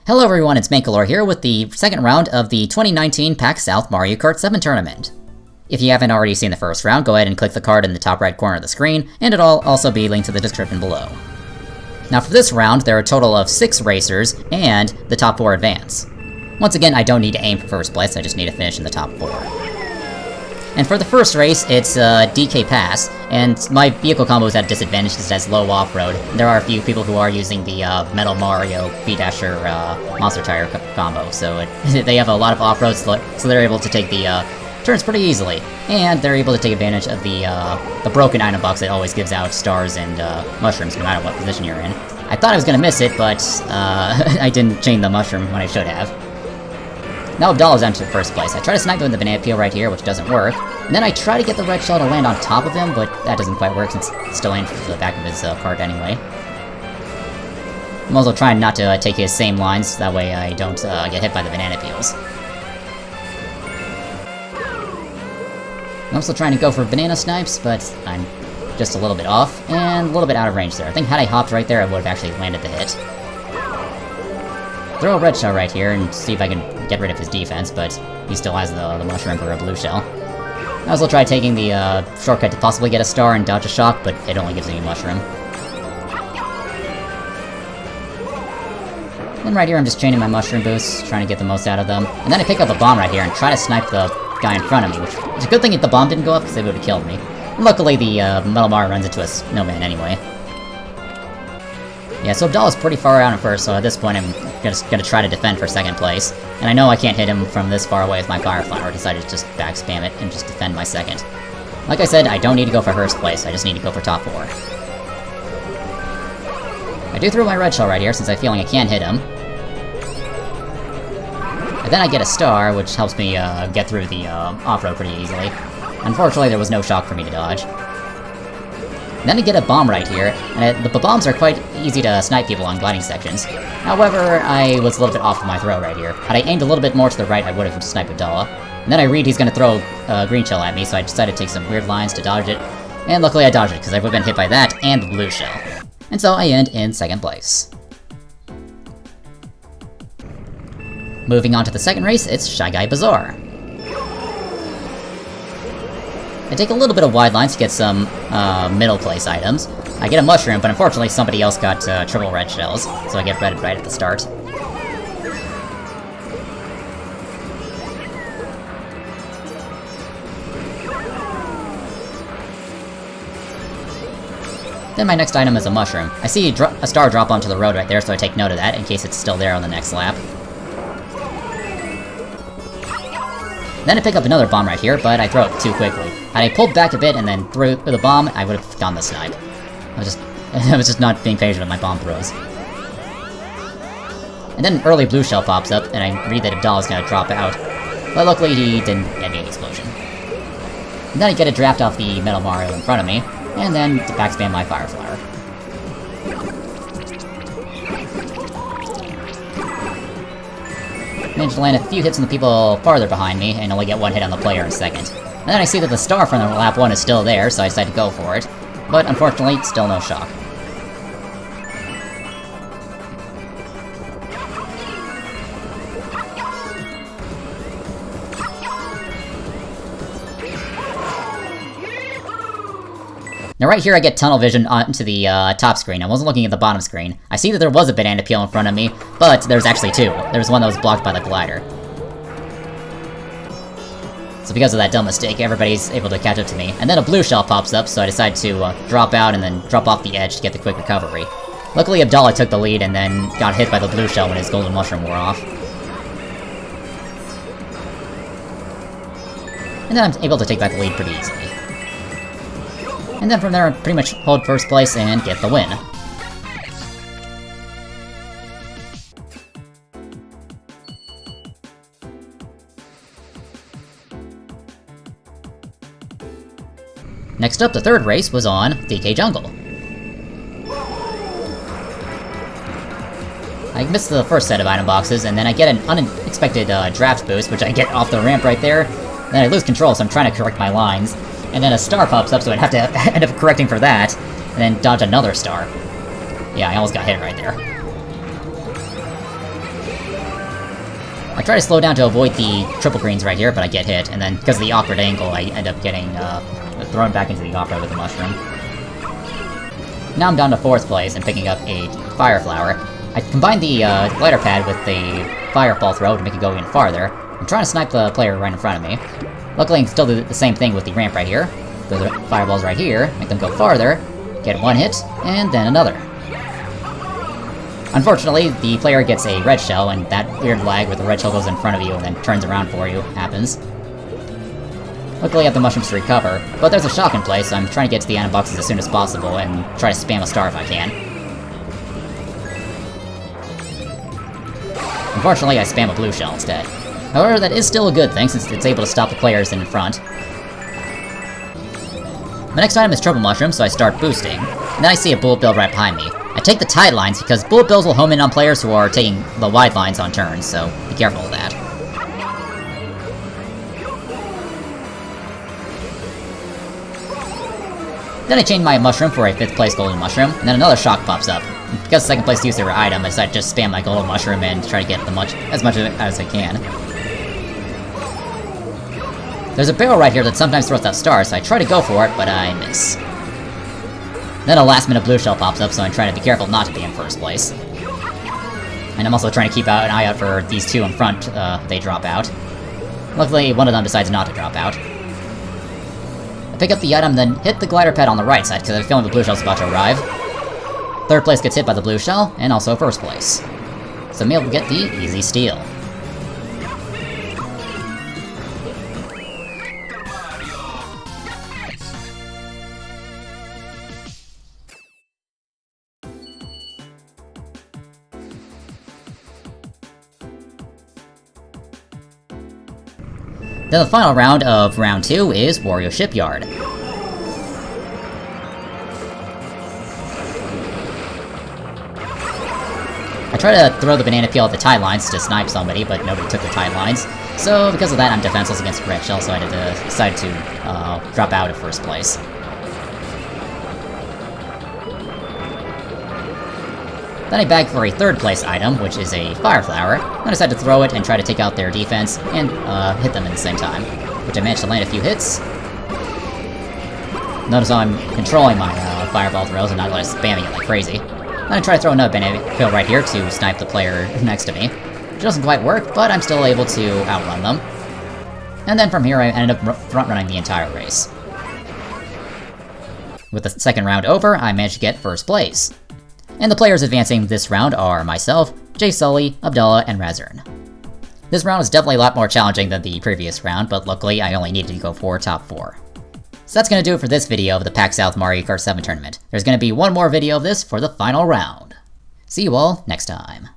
Hello everyone, it's Mankalore here with the second round of the 2019 PAX South Mario Kart 7 tournament. If you haven't already seen the first round, go ahead and click the card in the top right corner of the screen, and it'll also be linked to the description below. Now for this round, there are a total of 6 racers, and the top 4 advance. Once again, I don't need to aim for first place, I just need to finish in the top 4. And for the first race, it's DK Pass, and my vehicle combo is at a disadvantage because it has low off-road. There are a few people who are using the Metal Mario B-Dasher Monster Tire combo, so they have a lot of off-road, so they're able to take the turns pretty easily. And they're able to take advantage of the broken item box that always gives out stars and mushrooms no matter what position you're in. I thought I was gonna miss it, but I didn't chain the mushroom when I should have. Now Abdallah's down to first place. I try to snipe him with the banana peel right here, which doesn't work. And then I try to get the red shell to land on top of him, but that doesn't quite work since it's still aimed for the back of his cart anyway. I'm also trying not to take his same lines, that way I don't get hit by the banana peels. I'm also trying to go for banana snipes, but I'm just a little bit off, and a little bit out of range there. I think had I hopped right there, I would have actually landed the hit. Throw a red shell right here and see if I can get rid of his defense, but he still has the mushroom for a blue shell. I also tried taking the shortcut to possibly get a star and dodge a shock, but it only gives me a mushroom. And right here I'm just chaining my mushroom boosts, trying to get the most out of them. And then I pick up a bomb right here and try to snipe the guy in front of me, which is a good thing that the bomb didn't go up because it would have killed me. And luckily the Metal Mario runs into a snowman anyway. Yeah, so Abdallah's pretty far out in first, so at this point I'm just gonna try to defend for second place. And I know I can't hit him from this far away with my Fire Flower, I decided to just back spam it and just defend my second. Like I said, I don't need to go for first place, I just need to go for top 4. I do throw my red shell right here, since I feel like I can hit him. And then I get a star, which helps me get through the off-road pretty easily. Unfortunately, there was no shock for me to dodge. Then I get a bomb right here, and the bombs are quite easy to snipe people on gliding sections. However, I was a little bit off of my throw right here. Had I aimed a little bit more to the right, I would have sniped Abdallah. And then I read he's gonna throw a green shell at me, so I decided to take some weird lines to dodge it. And luckily I dodged it, because I would have been hit by that and the blue shell. And so I end in second place. Moving on to the second race, it's Shy Guy Bazaar. I take a little bit of wide lines to get some middle place items. I get a mushroom, but unfortunately somebody else got triple red shells, so I get red right at the start. Then my next item is a mushroom. I see a star drop onto the road right there, so I take note of that in case it's still there on the next lap. Then I pick up another bomb right here, but I throw it too quickly. Had I pulled back a bit and then threw the bomb, I would have gotten the snipe. I was just not being patient with my bomb throws. And then an early blue shell pops up, and I read that Abdallah's gonna drop out. But luckily he didn't get me an explosion. And then I get a draft off the Metal Mario in front of me, and then back spam my Fire Flower. Managed to land a few hits on the people farther behind me, and only get one hit on the player in second. And then I see that the star from the lap 1 is still there, so I decide to go for it. But unfortunately, still no shock. Now right here I get tunnel vision onto the top screen. I wasn't looking at the bottom screen. I see that there was a banana peel in front of me, but there's actually 2. There's one that was blocked by the glider. So because of that dumb mistake, everybody's able to catch up to me. And then a blue shell pops up, so I decide to drop out and then drop off the edge to get the quick recovery. Luckily Abdallah took the lead and then got hit by the blue shell when his golden mushroom wore off. And then I'm able to take back the lead pretty easily. And then from there, I pretty much hold first place and get the win. Next up, the third race was on DK Jungle. I missed the first set of item boxes, and then I get an unexpected draft boost, which I get off the ramp right there. Then I lose control, so I'm trying to correct my lines. And then a star pops up, so I'd have to end up correcting for that, and then dodge another star. Yeah, I almost got hit right there. I try to slow down to avoid the triple greens right here, but I get hit, and then because of the awkward angle, I end up getting thrown back into the off-road with the mushroom. Now I'm down to 4th place and picking up a fire flower. I combined the glider pad with the fireball throw to make it go even farther. I'm trying to snipe the player right in front of me. Luckily, I can still do the same thing with the ramp right here. Throw the fireballs right here, make them go farther, get one hit, and then another. Unfortunately, the player gets a red shell, and that weird lag where the red shell goes in front of you and then turns around for you happens. Luckily, I have the mushrooms to recover, but there's a shock in place, so I'm trying to get to the item boxes as soon as possible and try to spam a star if I can. Unfortunately, I spam a blue shell instead. However, that is still a good thing, since it's able to stop the players in front. My next item is Triple Mushroom, so I start boosting. And then I see a Bullet Bill right behind me. I take the tight lines because Bullet Bills will home in on players who are taking the wide lines on turns, so be careful of that. Then I change my mushroom for a 5th place golden mushroom, and then another shock pops up. Because 2nd place used their item, I decided to just spam my golden mushroom and try to get as much of it as I can. There's a barrel right here that sometimes throws out stars, so I try to go for it, but I miss. Then a last minute blue shell pops up, so I'm trying to be careful not to be in 1st place. And I'm also trying to keep an eye out for these two in front, they drop out. Luckily, one of them decides not to drop out. I pick up the item, then hit the glider pad on the right side, because I have a feeling the blue shell's about to arrive. 3rd place gets hit by the blue shell, and also 1st place. So I'm able to get the easy steal. Then the final round of round 2 is Wario Shipyard. I try to throw the banana peel at the tie lines to snipe somebody, but nobody took the tie lines. So because of that, I'm defenseless against red shell, so I had to decide to drop out of 1st place. Then I bag for a 3rd place item, which is a fire flower. Then I decide to throw it and try to take out their defense, and hit them at the same time, which I managed to land a few hits. Notice how I'm controlling my fireball throws and not like spamming it like crazy. Then I try to throw another banana peel right here to snipe the player next to me. Which doesn't quite work, but I'm still able to outrun them. And then from here I ended up front-running the entire race. With the 2nd round over, I managed to get 1st place. And the players advancing this round are myself, Jay Sully, Abdallah, and Razern. This round was definitely a lot more challenging than the previous round, but luckily I only needed to go for top 4. So that's gonna do it for this video of the PAX South Mario Kart 7 tournament. There's gonna be one more video of this for the final round. See you all next time.